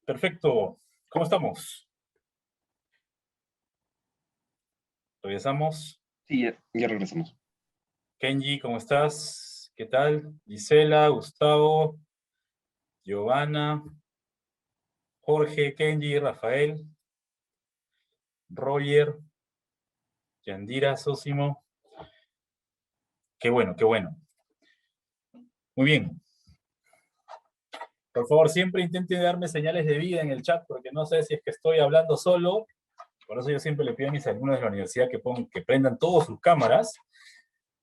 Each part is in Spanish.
Perfecto. ¿Cómo estamos? Regresamos. Sí, ya regresamos. Kenji, ¿cómo estás? ¿Qué tal? Gisela, Gustavo, Giovanna, Jorge, Kenji, Rafael, Roger, Yandira, Sósimo. Qué bueno, qué bueno. Muy bien. Por favor, siempre intenten darme señales de vida en el chat, porque no sé si es que estoy hablando solo. Por eso yo siempre le pido a mis alumnos de la universidad que prendan todas sus cámaras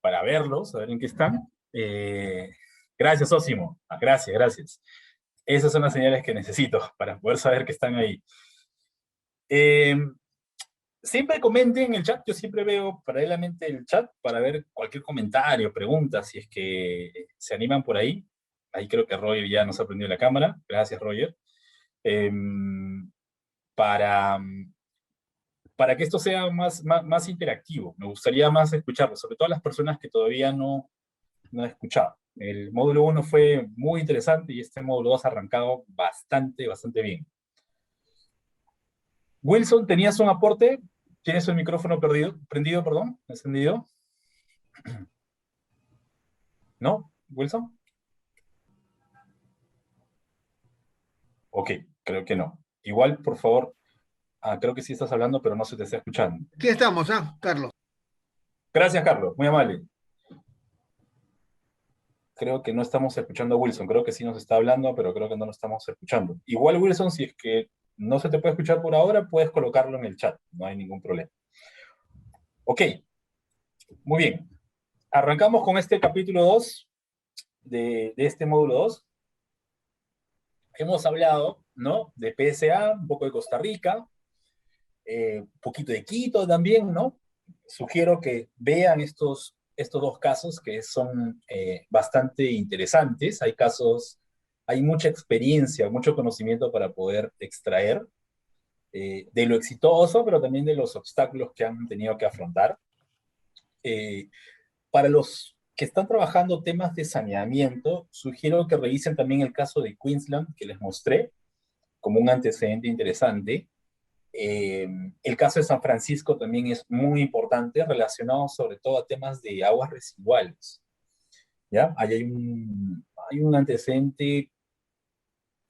para verlos, a ver en qué están. Gracias, Sósimo. Gracias, gracias. Esas son las señales que necesito para poder saber que están ahí. Eh, Siempre comenten en el chat, yo siempre veo paralelamente el chat para ver cualquier comentario, pregunta, si es que se animan por ahí. Ahí creo que Roger ya nos ha prendido la cámara. Gracias, Roger. Eh, para, para que esto sea más interactivo, me gustaría más escucharlo, sobre todo a las personas que todavía no han escuchado. El módulo 1 fue muy interesante y este módulo 2 ha arrancado bastante bien. Wilson, ¿tenías un aporte? ¿Tienes el micrófono prendido, perdón? ¿Encendido? ¿No? ¿Wilson? Ok, creo que no. Igual, por favor, creo que sí estás hablando, pero no se te está escuchando. Sí estamos, Carlos. Gracias, Carlos, muy amable. Creo que no estamos escuchando a Wilson, creo que sí nos está hablando, pero creo que no lo estamos escuchando. Igual, Wilson, si es que no se te puede escuchar por ahora, puedes colocarlo en el chat, no hay ningún problema. Ok, muy bien. Arrancamos con este capítulo 2 de este módulo 2. Hemos hablado, ¿no? De PSA, un poco de Costa Rica, un poquito de Quito también, ¿no? Sugiero que vean estos dos casos que son bastante interesantes. Hay casos, hay mucha experiencia, mucho conocimiento para poder extraer de lo exitoso, pero también de los obstáculos que han tenido que afrontar. Para los que están trabajando temas de saneamiento, sugiero que revisen también el caso de Queensland que les mostré como un antecedente interesante. El caso de San Francisco también es muy importante, relacionado sobre todo a temas de aguas residuales. ¿Ya? Ahí hay un antecedente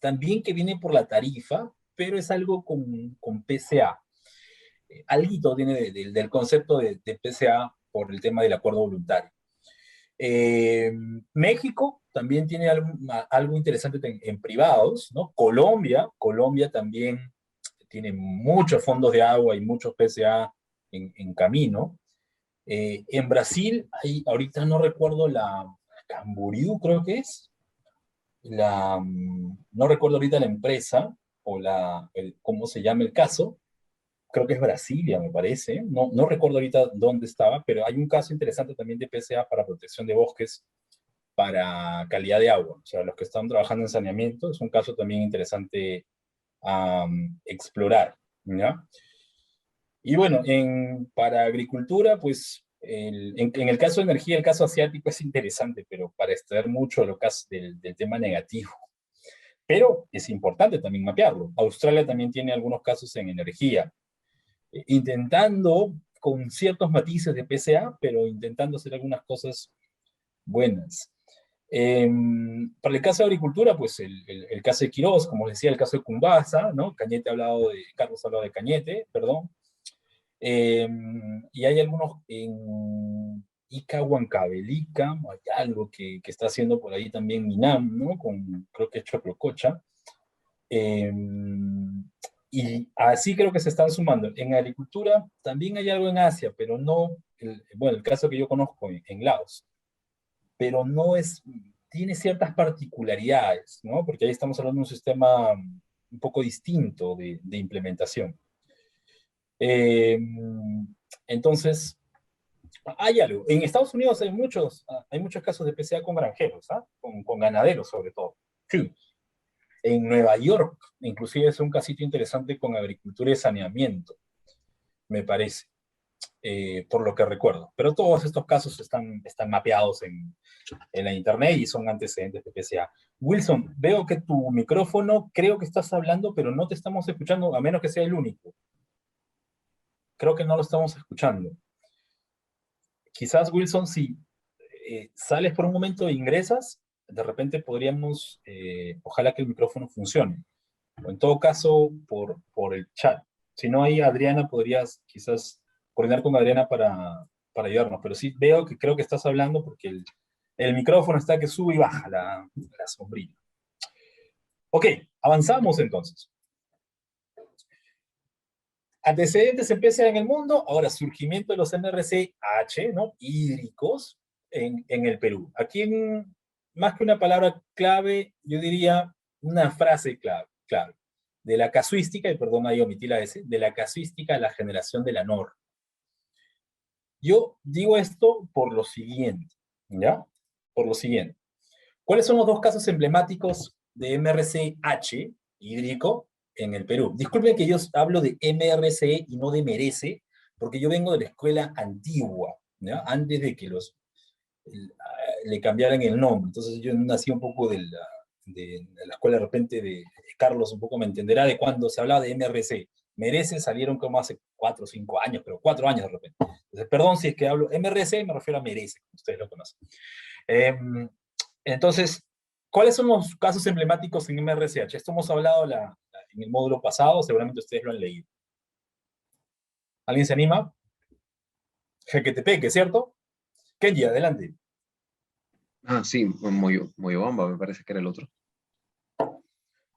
también que viene por la tarifa, pero es algo con PCA. Alguito tiene del concepto de PCA por el tema del acuerdo voluntario. Eh, México también tiene algo interesante en privados, ¿no? Colombia también tiene muchos fondos de agua y muchos PCA en camino. En Brasil, ahorita no recuerdo la Camboriú, creo que es. No recuerdo ahorita la empresa o cómo se llama el caso. Creo que es Brasilia, me parece. No recuerdo ahorita dónde estaba, pero hay un caso interesante también de PCA para protección de bosques para calidad de agua. O sea, los que están trabajando en saneamiento, es un caso también interesante a explorar, ¿ya? Y bueno, para agricultura, pues en el caso de energía, el caso asiático es interesante, pero para extraer mucho del tema negativo. Pero es importante también mapearlo. Australia también tiene algunos casos en energía, intentando con ciertos matices de PCA, pero intentando hacer algunas cosas buenas. Para el caso de agricultura, pues el caso de Quirós, como les decía, el caso de Cumbasa, ¿no? Carlos ha hablado de Cañete, perdón. Y hay algunos en Ica, Huancavelica, hay algo que está haciendo por ahí también Minam, ¿no? Creo que es Choclococha. Y así creo que se están sumando. En agricultura también hay algo en Asia, pero no, bueno, el caso que yo conozco en Laos, pero no es, tiene ciertas particularidades, ¿no? Porque ahí estamos hablando de un sistema un poco distinto de implementación. Entonces, hay algo. En Estados Unidos hay muchos casos de PCA con granjeros, ¿ah? Con ganaderos sobre todo. Sí. En Nueva York, inclusive es un casito interesante con agricultura y saneamiento, me parece. por lo que recuerdo. Pero todos estos casos están mapeados en la internet y son antecedentes de PCA. Wilson, veo que tu micrófono, creo que estás hablando, pero no te estamos escuchando, a menos que sea el único. Creo que no lo estamos escuchando. Quizás, Wilson, si sales por un momento e ingresas, de repente podríamos, ojalá que el micrófono funcione. O en todo caso, por el chat. Si no, ahí Adriana podrías quizás coordinar con Adriana para ayudarnos. Pero sí veo que creo que estás hablando porque el micrófono está que sube y baja la sombrilla. Ok, avanzamos entonces. Antecedentes empiezan en el mundo, ahora surgimiento de los MRC-H, ¿no? Hídricos en el Perú. Aquí, más que una palabra clave, yo diría una frase clave. De la casuística, y perdón, ahí omití la S, de la casuística a la generación de la norma. Yo digo esto por lo siguiente, ¿ya? Por lo siguiente. ¿Cuáles son los dos casos emblemáticos de MRC-H hídrico en el Perú? Disculpen que yo hablo de MRC y no de Merece, porque yo vengo de la escuela antigua, ¿ya? Antes de que le cambiaran el nombre. Entonces yo nací un poco de la escuela de repente de Carlos, un poco me entenderá de cuando se hablaba de MRC. Merece salieron como hace 4 o 5 años, pero 4 años de repente. Entonces, perdón si es que hablo MRC, me refiero a Merece, como ustedes lo conocen. Entonces, ¿cuáles son los casos emblemáticos en MRCH? Esto hemos hablado en el módulo pasado, seguramente ustedes lo han leído. ¿Alguien se anima? Jequetepeque, ¿cierto? Kenji, adelante. Ah, sí, Moyobamba me parece que era el otro.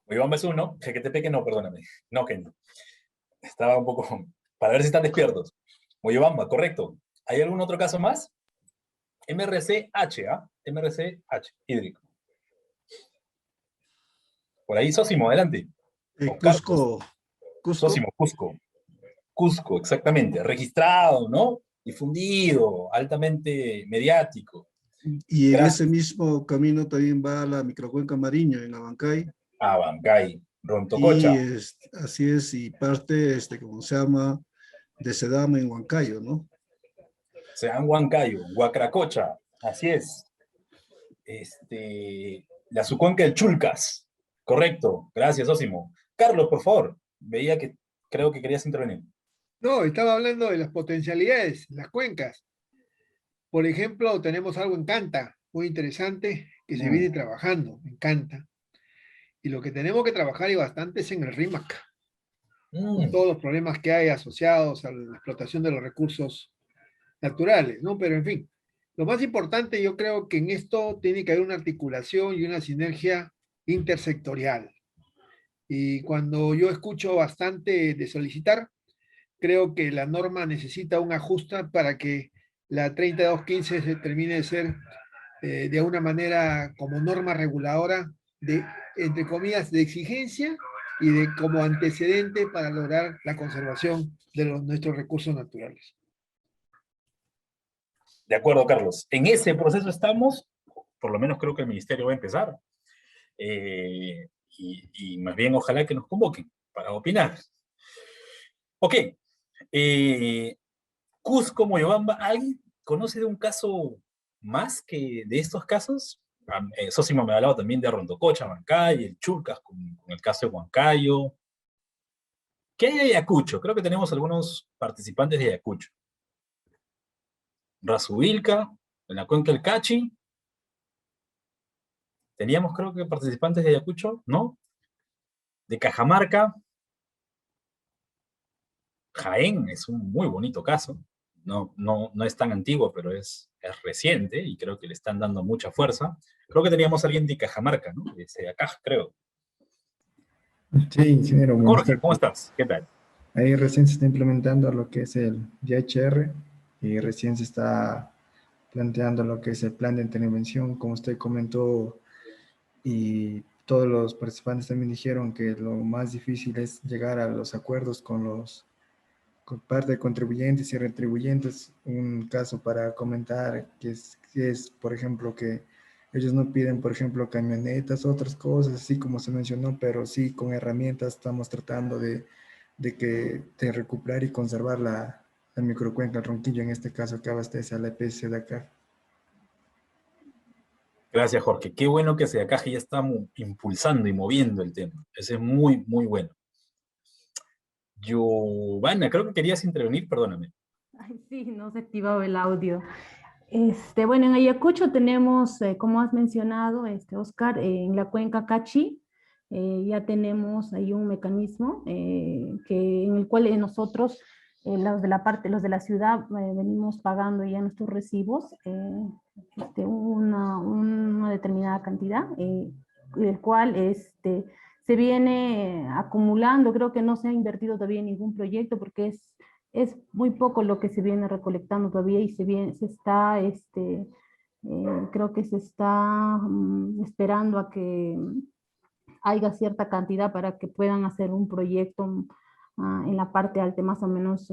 Moyobamba es uno, Jequetepeque no, perdóname. No, Kenji. Estaba un poco... Para ver si están despiertos. Moyobamba, correcto. ¿Hay algún otro caso más? MRCH, ¿ah? MRCH, hídrico. Por ahí, Sósimo, adelante. Cusco. Sósimo, Cusco. Cusco, exactamente. Registrado, ¿no? Difundido, altamente mediático. Y en ese mismo camino también va la microcuenca Mariño en Abancay. Abancay, Y Rontococha. así es, y parte, como se llama, de Sedama en Huancayo, ¿no? Sean Huancayo, Huacracocha, así es. La Sucuenca del Chulcas. Correcto, gracias, Osimo. Carlos, por favor, veía que creo que querías intervenir. No, estaba hablando de las potencialidades, las cuencas. Por ejemplo, tenemos algo en Canta, muy interesante, que se viene trabajando, en Canta. Y lo que tenemos que trabajar y bastante es en el RIMAC, con todos los problemas que hay asociados a la explotación de los recursos naturales, ¿no? Pero en fin, lo más importante yo creo que en esto tiene que haber una articulación y una sinergia intersectorial. Y cuando yo escucho bastante de solicitar, creo que la norma necesita un ajuste para que la 3215 se termine de ser de una manera como norma reguladora de, entre comillas, de exigencia y de como antecedente para lograr la conservación de nuestros recursos naturales. De acuerdo, Carlos. En ese proceso estamos, por lo menos creo que el ministerio va a empezar. Y más bien ojalá que nos convoquen para opinar. Ok. Cusco, Moyobamba, ¿alguien conoce de un caso más que de estos casos? Sosimo me ha hablado también de Rondococha, Huancayo, el Chulcas con el caso de Huancayo. ¿Qué hay de Ayacucho? Creo que tenemos algunos participantes de Ayacucho. Razubilca, en la cuenca del Cachi. Teníamos, creo que, participantes de Ayacucho, ¿no? De Cajamarca. Jaén es un muy bonito caso. No es tan antiguo, pero es reciente y creo que le están dando mucha fuerza. Creo que teníamos a alguien de Cajamarca, ¿no? De Seacaj, creo. Sí, ingeniero, buenas Jorge, tardes. ¿cómo estás? ¿Qué tal? Ahí recién se está implementando lo que es el DHR y recién se está planteando lo que es el plan de intervención, como usted comentó, y todos los participantes también dijeron que lo más difícil es llegar a los acuerdos con parte de contribuyentes y retribuyentes. Un caso para comentar que es, por ejemplo, que ellos no piden, por ejemplo, camionetas, otras cosas, así como se mencionó, pero sí con herramientas estamos tratando de recuperar y conservar microcuenca del Ronquillo, en este caso que abastece a la EPS de acá. Gracias, Jorge. Qué bueno que SEDACAJ ya está impulsando y moviendo el tema. Ese es muy, muy bueno. Giovanna, creo que querías intervenir, perdóname. Ay, sí, no se ha activado el audio. Bueno, en Ayacucho tenemos, como has mencionado, Oscar, en la cuenca Cachi, ya tenemos ahí un mecanismo en el cual nosotros, los de la ciudad, venimos pagando ya nuestros recibos, una determinada cantidad, el cual se viene acumulando. Creo que no se ha invertido todavía en ningún proyecto porque es muy poco lo que se viene recolectando todavía y se está, creo que se está esperando a que haya cierta cantidad para que puedan hacer un proyecto en la parte alta, más o menos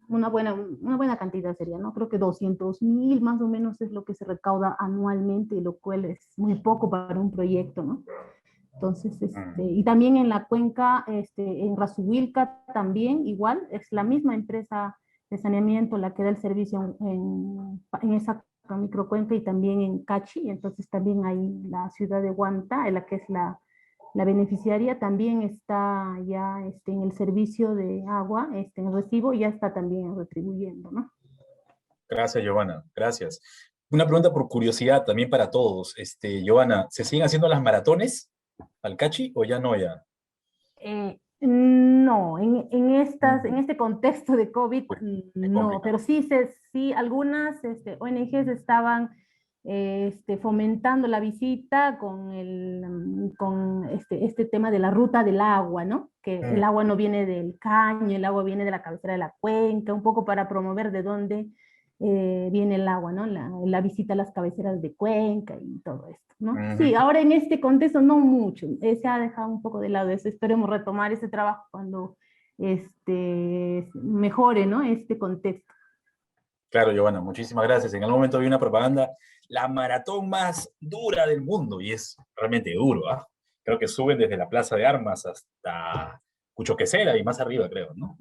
una buena cantidad sería, ¿no? Creo que 200.000 más o menos es lo que se recauda anualmente, lo cual es muy poco para un proyecto, ¿no? Entonces, y también en la cuenca, en Razuhuilca también, igual, es la misma empresa de saneamiento la que da el servicio en esa microcuenca y también en Cachi, entonces también ahí la ciudad de Huanta, en la que es la beneficiaria, también está ya en el servicio de agua, en el recibo, ya está también retribuyendo, ¿no? Gracias, Giovanna, gracias. Una pregunta por curiosidad también para todos. Giovanna, ¿se siguen haciendo las maratones al Cachi o ya no ya? No, en este contexto de COVID, no, pero sí algunas ONGs estaban fomentando la visita con este tema de la ruta del agua, ¿no? Que el agua no viene del caño, el agua viene de la cabecera de la cuenca, un poco para promover de dónde viene el agua, ¿no? La visita a las cabeceras de cuenca y todo esto, ¿no? Sí, ahora en este contexto no mucho, se ha dejado un poco de lado eso. Esperemos retomar ese trabajo cuando mejore, ¿no? Este contexto. Claro, Giovanna, muchísimas gracias. En algún momento vi una propaganda, la maratón más dura del mundo, y es realmente duro, ¿ah? Creo que suben desde la Plaza de Armas hasta Cuchoquecera y más arriba, creo, ¿no?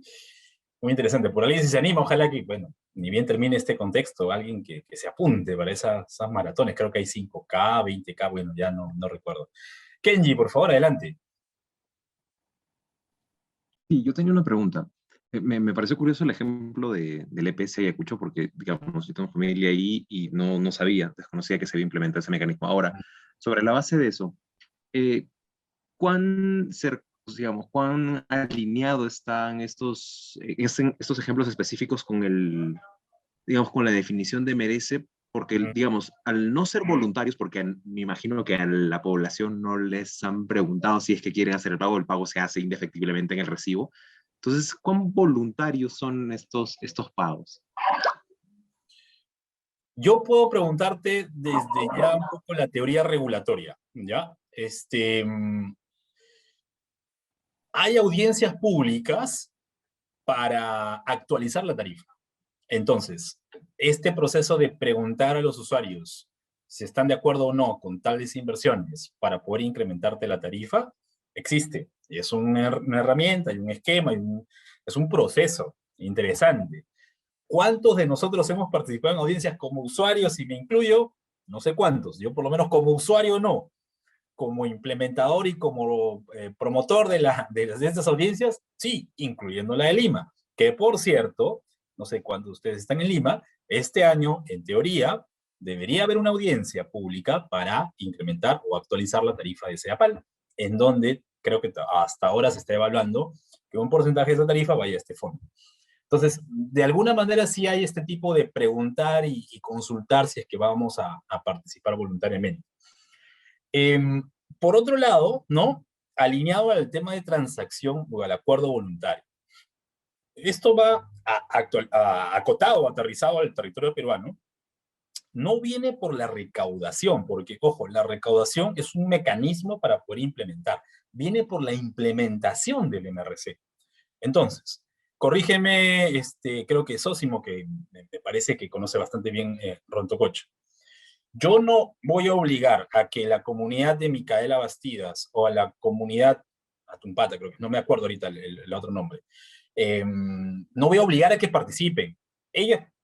Muy interesante. Por alguien si se anima, ojalá que, bueno, ni bien termine este contexto, alguien que se apunte para esas maratones. Creo que hay 5K, 20K, bueno, ya no recuerdo. Kenji, por favor, adelante. Sí, yo tenía una pregunta. Me pareció curioso el ejemplo del EPS Ayacucho porque, digamos, yo tengo familia ahí y no sabía, desconocía que se había implementado ese mecanismo. Ahora, sobre la base de eso, digamos, cuán alineado están estos ejemplos específicos con digamos, con la definición de merece, porque, digamos, al no ser voluntarios, porque me imagino que a la población no les han preguntado si es que quieren hacer el pago se hace indefectiblemente en el recibo. Entonces, ¿cuán voluntarios son estos pagos? Yo puedo preguntarte desde ya un poco la teoría regulatoria, ¿ya? Hay audiencias públicas para actualizar la tarifa. Entonces, este proceso de preguntar a los usuarios si están de acuerdo o no con tales inversiones para poder incrementarte la tarifa, existe. Y es una herramienta, hay un esquema, es un proceso interesante. ¿Cuántos de nosotros hemos participado en audiencias como usuarios, y me incluyo? No sé cuántos. Yo por lo menos como usuario no. Como implementador y como promotor de estas audiencias, sí, incluyendo la de Lima, que por cierto, no sé cuántos de ustedes están en Lima, este año, en teoría, debería haber una audiencia pública para incrementar o actualizar la tarifa de SEAPAL, en donde creo que hasta ahora se está evaluando que un porcentaje de esa tarifa vaya a este fondo. Entonces, de alguna manera sí hay este tipo de preguntar y consultar si es que vamos a participar voluntariamente. Por otro lado, ¿no? Alineado al tema de transacción o al acuerdo voluntario. Esto va acotado, aterrizado al territorio peruano. No viene por la recaudación, porque, ojo, la recaudación es un mecanismo para poder implementar. Viene por la implementación del MRC. Entonces, corrígeme, creo que Sósimo, que me parece que conoce bastante bien Rontococho. Yo no voy a obligar a que la comunidad de Micaela Bastidas o a la comunidad Atumpata, creo que no me acuerdo ahorita el otro nombre, no voy a obligar a que participen.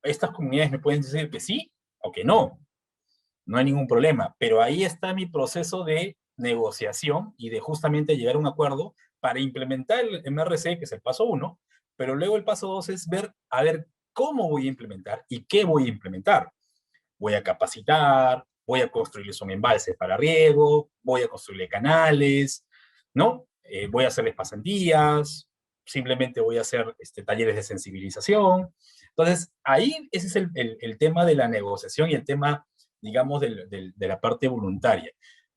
Estas comunidades me pueden decir que sí o que no. No hay ningún problema, pero ahí está mi proceso de negociación y de justamente llegar a un acuerdo para implementar el MRC, que es el paso 1, pero luego el paso 2 es ver, a ver, cómo voy a implementar y qué voy a implementar. Voy a capacitar, voy a construirles un embalse para riego, voy a construirle canales, ¿no? Voy a hacerles pasantías, simplemente voy a hacer talleres de sensibilización. Entonces, ahí ese es el tema de la negociación y el tema, digamos, de la parte voluntaria.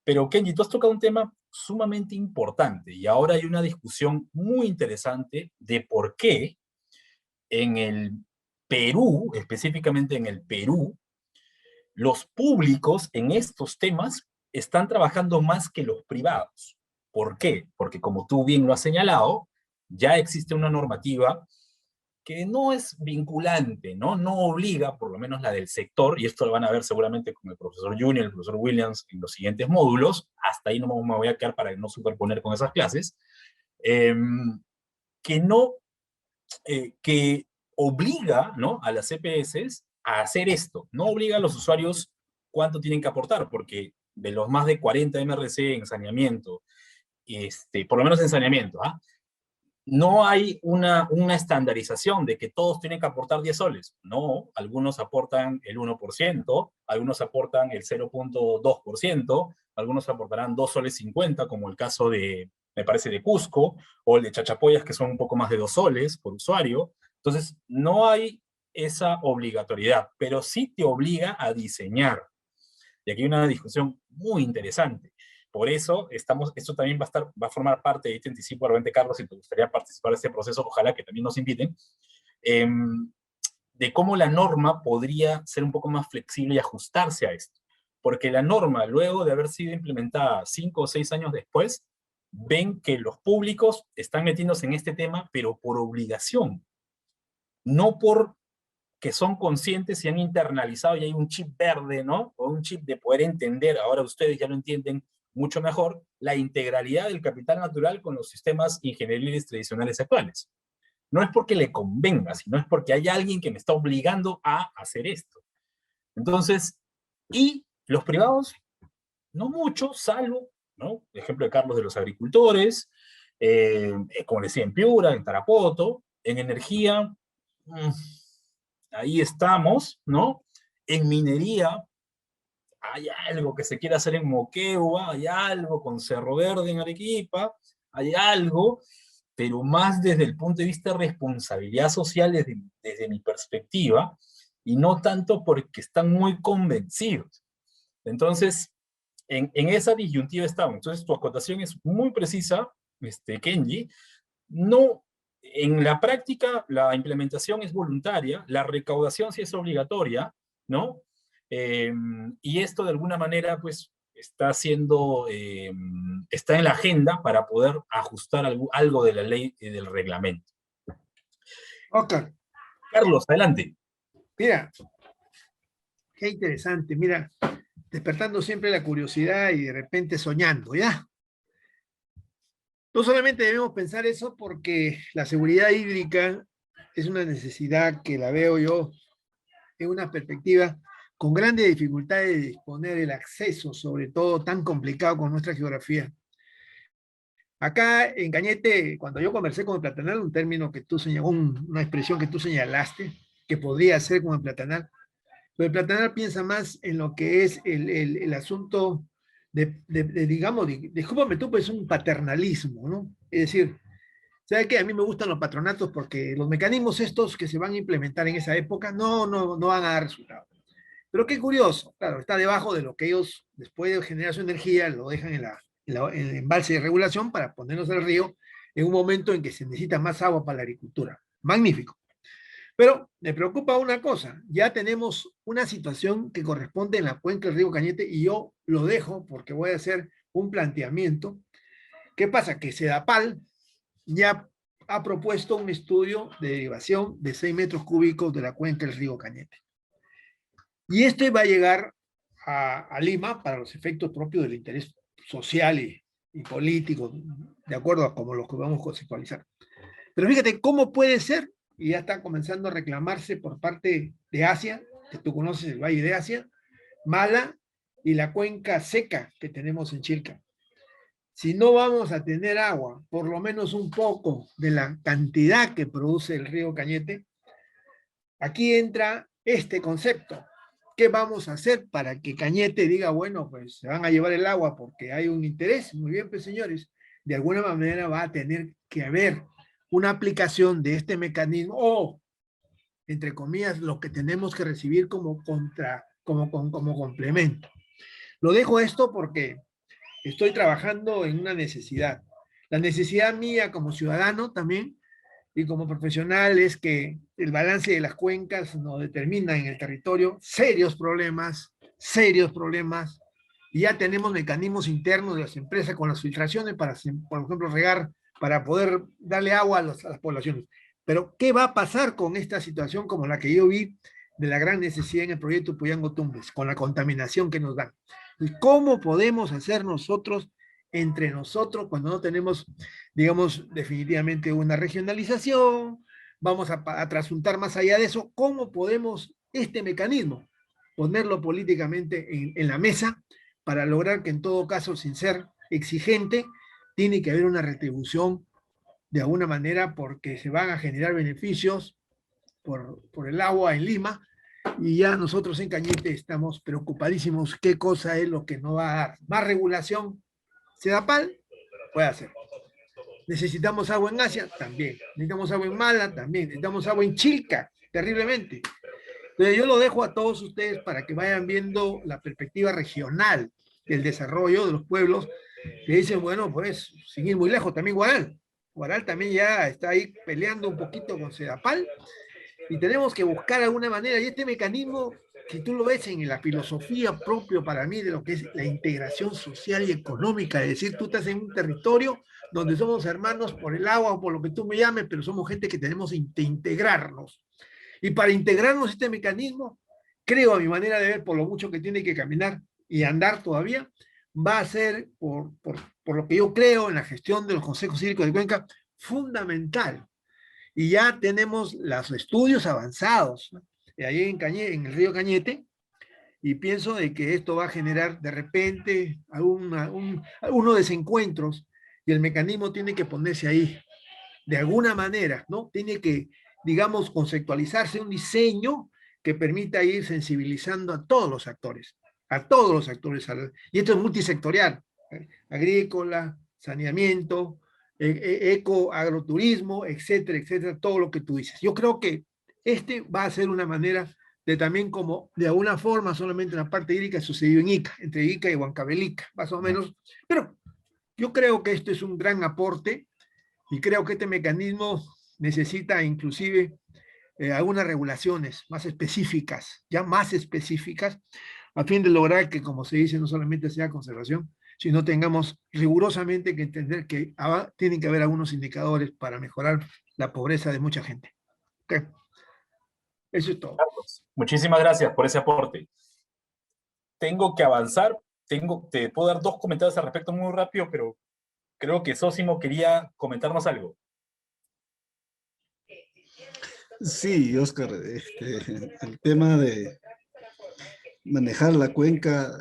Pero Kenji, tú has tocado un tema sumamente importante y ahora hay una discusión muy interesante de por qué en el Perú, específicamente en el Perú, los públicos en estos temas están trabajando más que los privados. ¿Por qué? Porque como tú bien lo has señalado, ya existe una normativa que no es vinculante, ¿no? No obliga, por lo menos la del sector, y esto lo van a ver seguramente con el profesor Junior, el profesor Williams en los siguientes módulos, hasta ahí no me voy a quedar para no superponer con esas clases, que no, que obliga, ¿no?, a las CPS a hacer esto, no obliga a los usuarios cuánto tienen que aportar, porque de los más de 40 MRC en saneamiento, por lo menos en saneamiento, ¿ah? No hay una estandarización de que todos tienen que aportar 10 soles. No, algunos aportan el 1%, algunos aportan el 0.2%, algunos aportarán 2 soles 50, como el caso de, me parece, de Cusco, o el de Chachapoyas, que son un poco más de 2 soles por usuario. Entonces, no hay esa obligatoriedad, pero sí te obliga a diseñar. Y aquí hay una discusión muy interesante. Por eso, esto también va a formar parte de este anticipo, realmente, Carlos, si te gustaría participar de este proceso, ojalá que también nos inviten, de cómo la norma podría ser un poco más flexible y ajustarse a esto. Porque la norma, luego de haber sido implementada 5 o 6 años después, ven que los públicos están metiéndose en este tema, pero por obligación, no por que son conscientes y han internalizado y hay un chip verde, ¿no? O un chip de poder entender, ahora ustedes ya lo entienden mucho mejor, la integralidad del capital natural con los sistemas ingenieriles tradicionales actuales. No es porque le convenga, sino es porque hay alguien que me está obligando a hacer esto. Entonces, y los privados, no mucho, salvo, ¿no? El ejemplo de Carlos de los agricultores, como decía, en Piura, en Tarapoto, en energía, ahí estamos, ¿no? En minería, hay algo que se quiere hacer en Moquegua, hay algo con Cerro Verde en Arequipa, hay algo, pero más desde el punto de vista de responsabilidad social, desde mi perspectiva, y no tanto porque están muy convencidos. Entonces, en esa disyuntiva estamos. Entonces, tu acotación es muy precisa, Kenji. No, en la práctica, la implementación es voluntaria, la recaudación sí es obligatoria, ¿no? Y esto de alguna manera, pues, está en la agenda para poder ajustar algo de la ley y del reglamento. Oscar. Carlos, adelante. Mira, qué interesante, mira, despertando siempre la curiosidad y de repente soñando, ¿ya? No solamente debemos pensar eso porque la seguridad hídrica es una necesidad que la veo yo en una perspectiva con grandes dificultades de disponer el acceso, sobre todo tan complicado con nuestra geografía. Acá en Cañete, cuando yo conversé con el platanal, un término que tú señalaste, una expresión que tú señalaste, que podría ser con el platanal, pero el platanal piensa más en lo que es el asunto digamos, discúlpame tú, pues es un paternalismo, ¿no? Es decir, ¿sabe qué? A mí me gustan los patronatos porque los mecanismos estos que se van a implementar en esa época no van a dar resultados. Pero qué curioso, claro, está debajo de lo que ellos, después de generar su energía, lo dejan en el embalse de regulación para ponerlos al río en un momento en que se necesita más agua para la agricultura. Magnífico. Pero me preocupa una cosa, ya tenemos una situación que corresponde en la cuenca del río Cañete y yo lo dejo porque voy a hacer un planteamiento. ¿Qué pasa? Que Sedapal ya ha propuesto un estudio de derivación de 6 metros cúbicos de la cuenca del río Cañete. Y este va a llegar a Lima para los efectos propios del interés social y político, de acuerdo a como los que vamos a conceptualizar. Pero fíjate cómo puede ser, y ya está comenzando a reclamarse por parte de Asia, que tú conoces el Valle de Asia, Mala y la cuenca seca que tenemos en Chilca. Si no vamos a tener agua, por lo menos un poco de la cantidad que produce el río Cañete, aquí entra este concepto. ¿Qué vamos a hacer para que Cañete diga, bueno, pues se van a llevar el agua porque hay un interés? Muy bien, pues señores, de alguna manera va a tener que haber una aplicación de este mecanismo o, entre comillas, lo que tenemos que recibir como complemento. Lo dejo esto porque estoy trabajando en una necesidad. La necesidad mía como ciudadano también y como profesional es que el balance de las cuencas nos determina en el territorio serios problemas, y ya tenemos mecanismos internos de las empresas con las filtraciones para, por ejemplo, regar, para poder darle agua a las poblaciones. Pero, ¿qué va a pasar con esta situación como la que yo vi de la gran necesidad en el proyecto Puyango-Tumbes, con la contaminación que nos dan? ¿Cómo podemos hacer nosotros, entre nosotros, cuando no tenemos, digamos, definitivamente una regionalización? Vamos a trasuntar más allá de eso. ¿Cómo podemos este mecanismo ponerlo políticamente en la mesa para lograr que en todo caso, sin ser exigente, tiene que haber una retribución de alguna manera porque se van a generar beneficios por el agua en Lima, y ya nosotros en Cañete estamos preocupadísimos qué cosa es lo que no va a dar. Más regulación, Sedapal puede hacer. Necesitamos agua en Asia, también. Necesitamos agua en Mala, también. Necesitamos agua en Chilca, terriblemente. Entonces yo lo dejo a todos ustedes para que vayan viendo la perspectiva regional del desarrollo de los pueblos, que dicen, bueno, pues, sin ir muy lejos, también Guaral. Guaral también ya está ahí peleando un poquito con Sedapal, y tenemos que buscar alguna manera, y este mecanismo, si tú lo ves en la filosofía propia para mí de lo que es la integración social y económica, es decir, tú estás en un territorio donde somos hermanos por el agua o por lo que tú me llames, pero somos gente que tenemos que integrarnos. Y para integrarnos este mecanismo, creo a mi manera de ver, por lo mucho que tiene que caminar y andar todavía, va a ser, por lo que yo creo en la gestión de los consejos hídricos de Cuenca, fundamental. Y ya tenemos los estudios avanzados, ¿no? Ahí en el río Cañete, y pienso de que esto va a generar de repente algunos desencuentros, y el mecanismo tiene que ponerse ahí de alguna manera, ¿no? Tiene que, digamos, conceptualizarse un diseño que permita ir sensibilizando a todos los actores, y esto es multisectorial, agrícola, saneamiento, eco, agroturismo, etcétera, etcétera, todo lo que tú dices. Yo creo que este va a ser una manera de también como, de alguna forma, solamente en la parte hídrica sucedió en Ica, entre Ica y Huancavelica, más o menos, pero yo creo que esto es un gran aporte, y creo que este mecanismo necesita inclusive algunas regulaciones más específicas, a fin de lograr que, como se dice, no solamente sea conservación, sino tengamos rigurosamente que entender que tienen que haber algunos indicadores para mejorar la pobreza de mucha gente. Okay. Eso es todo. Carlos, muchísimas gracias por ese aporte. Tengo que avanzar, te puedo dar 2 comentarios al respecto muy rápido, pero creo que Sósimo quería comentarnos algo. Sí, Oscar, el tema de manejar la cuenca,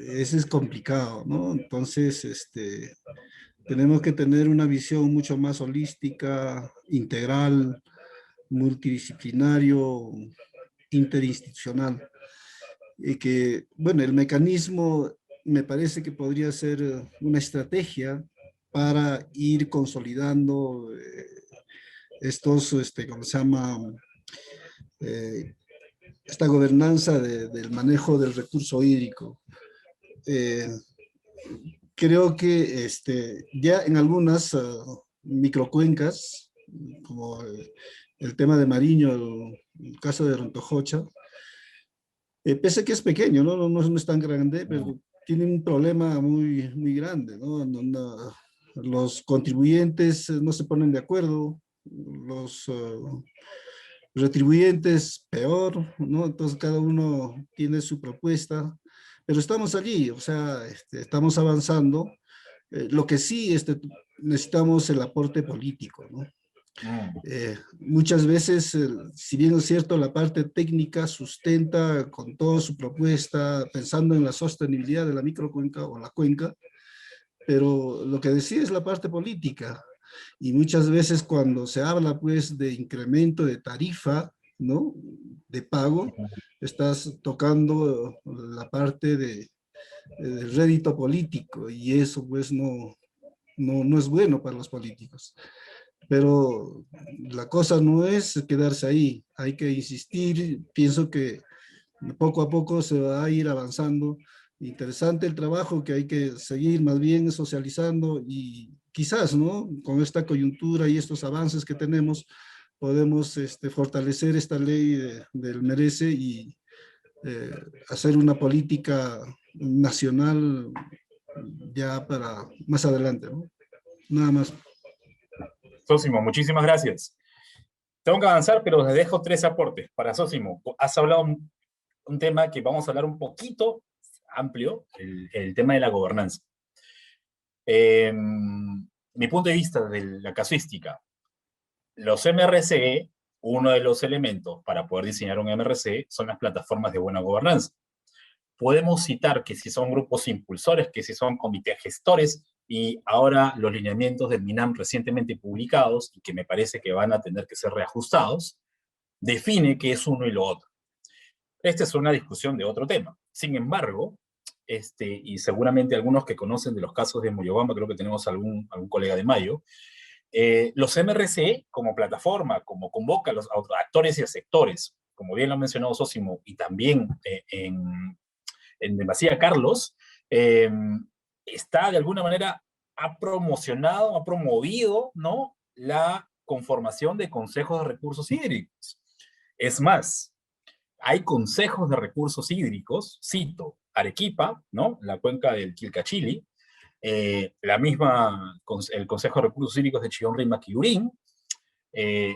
ese es complicado, ¿no? Entonces, tenemos que tener una visión mucho más holística, integral, multidisciplinario, interinstitucional. Y que, bueno, el mecanismo me parece que podría ser una estrategia para ir consolidando estos, ¿cómo se llama? Esta gobernanza del manejo del recurso hídrico. Creo que ya en algunas microcuencas, como el tema de Mariño, el caso de Rontojocha, pese a que es pequeño, no es tan grande, pero tiene un problema muy, muy grande, ¿no? Los contribuyentes no se ponen de acuerdo, los retribuyentes peor, ¿no? Entonces cada uno tiene su propuesta, pero estamos allí, o sea, estamos avanzando. Lo que sí necesitamos el aporte político, ¿no? Muchas veces, si bien es cierto, la parte técnica sustenta con toda su propuesta, pensando en la sostenibilidad de la microcuenca o la cuenca, pero lo que decía es la parte política. Y muchas veces cuando se habla pues de incremento de tarifa, ¿no? De pago, estás tocando la parte del rédito político y eso pues no es bueno para los políticos. Pero la cosa no es quedarse ahí, hay que insistir, pienso que poco a poco se va a ir avanzando. Interesante el trabajo que hay que seguir más bien socializando y quizás, ¿no? Con esta coyuntura y estos avances que tenemos, podemos fortalecer esta ley del Merece y hacer una política nacional ya para más adelante, ¿no? Nada más. Sósimo, muchísimas gracias. Tengo que avanzar, pero les dejo 3 aportes. Para Sósimo, has hablado un tema que vamos a hablar un poquito amplio, el tema de la gobernanza. Mi punto de vista de la casuística, los MRCE, uno de los elementos para poder diseñar un MRCE son las plataformas de buena gobernanza. Podemos citar que si son grupos impulsores, que si son comités gestores, y ahora los lineamientos del MINAM recientemente publicados, y que me parece que van a tener que ser reajustados, define qué es uno y lo otro. Esta es una discusión de otro tema. Sin embargo, y seguramente algunos que conocen de los casos de Moyobamba, creo que tenemos algún colega de Mayo, los MRCE como plataforma, como convoca a los actores y a sectores, como bien lo ha mencionado Sósimo, y también en Demasía Carlos, está de alguna manera, ha promocionado, ha promovido, ¿no?, la conformación de consejos de recursos hídricos. Es más, hay consejos de recursos hídricos, cito, Arequipa, ¿no?, la cuenca del Quilcachili, el Consejo de Recursos Hídricos de Chillón, Rímac y Lurín,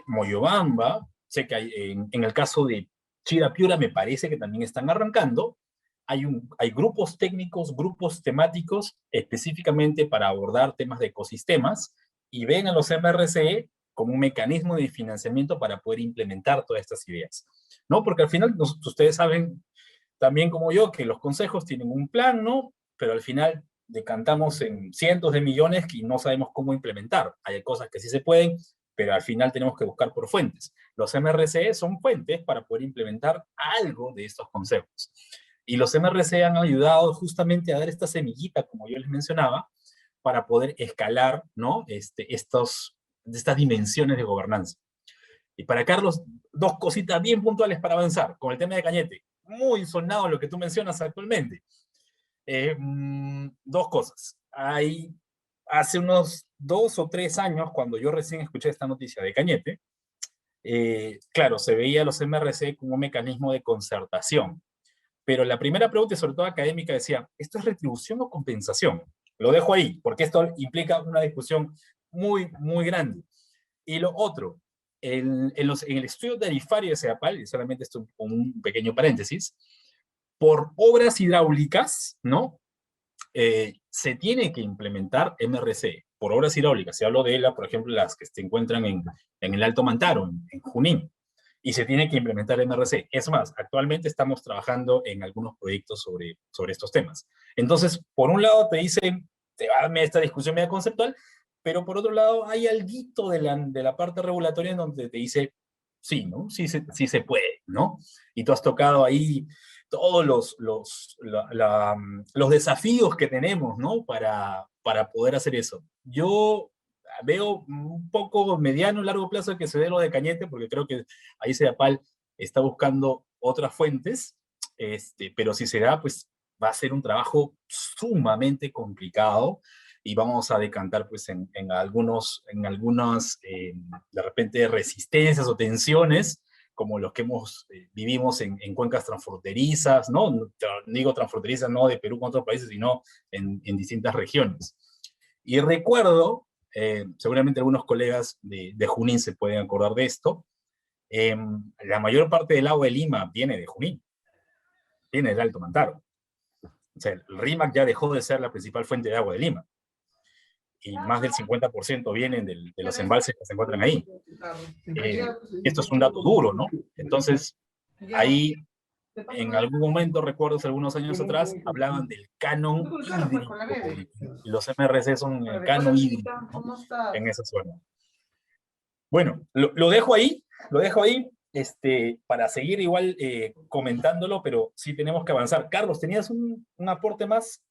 Moyobamba, sé que hay, en el caso de Chirapiura me parece que también están arrancando. Hay grupos técnicos, grupos temáticos específicamente para abordar temas de ecosistemas y ven a los MRCE como un mecanismo de financiamiento para poder implementar todas estas ideas, ¿no? Porque al final, ustedes saben también como yo que los consejos tienen un plan, ¿no? Pero al final decantamos en cientos de millones y no sabemos cómo implementar. Hay cosas que sí se pueden, pero al final tenemos que buscar por fuentes. Los MRCE son fuentes para poder implementar algo de estos consejos. Y los MRCE han ayudado justamente a dar esta semillita, como yo les mencionaba, para poder escalar, ¿no?, estas dimensiones de gobernanza. Y para Carlos, 2 cositas bien puntuales para avanzar, con el tema de Cañete. Muy sonado lo que tú mencionas actualmente. 2 cosas. Hace unos 2 o 3 años, cuando yo recién escuché esta noticia de Cañete, claro, se veía a los MRC como un mecanismo de concertación. Pero la primera pregunta, y sobre todo académica, decía, ¿esto es retribución o compensación? Lo dejo ahí, porque esto implica una discusión muy, muy grande. Y lo otro, en el estudio tarifario de CEAPAL, y solamente esto con un pequeño paréntesis, por obras hidráulicas, ¿no?, se tiene que implementar MRC, por obras hidráulicas. Se habló de ella, por ejemplo, las que se encuentran en el Alto Mantaro, en Junín, y se tiene que implementar MRC. Es más, actualmente estamos trabajando en algunos proyectos sobre estos temas. Entonces, por un lado te dicen, te va a darme esta discusión media conceptual, pero por otro lado hay alguito de la parte regulatoria en donde te dice, sí, ¿no? Sí se puede, ¿no? Y tú has tocado ahí todos los desafíos que tenemos, ¿no?, para poder hacer eso. Yo veo un poco mediano, largo plazo que se dé lo de Cañete, porque creo que ahí CEAPAL está buscando otras fuentes, pero si se da, pues va a ser un trabajo sumamente complicado y vamos a decantar pues en algunas de repente resistencias o tensiones como los que vivimos en cuencas transfronterizas, ¿no? No digo transfronterizas no de Perú con otros países, sino en distintas regiones. Y recuerdo, seguramente algunos colegas de Junín se pueden acordar de esto, la mayor parte del agua de Lima viene de Junín, viene del Alto Mantaro. O sea, el Rímac ya dejó de ser la principal fuente de agua de Lima. y más del 50% vienen de los embalses que se encuentran ahí. Esto es un dato duro, ¿no? Entonces, ahí, en algún momento, recuerdo hace algunos años atrás, hablaban del canon hídrico, y los MRC son el canon hídrico, ¿no? En esa zona. Bueno, lo dejo ahí, para seguir igual comentándolo, pero sí tenemos que avanzar. Carlos, ¿tenías un aporte más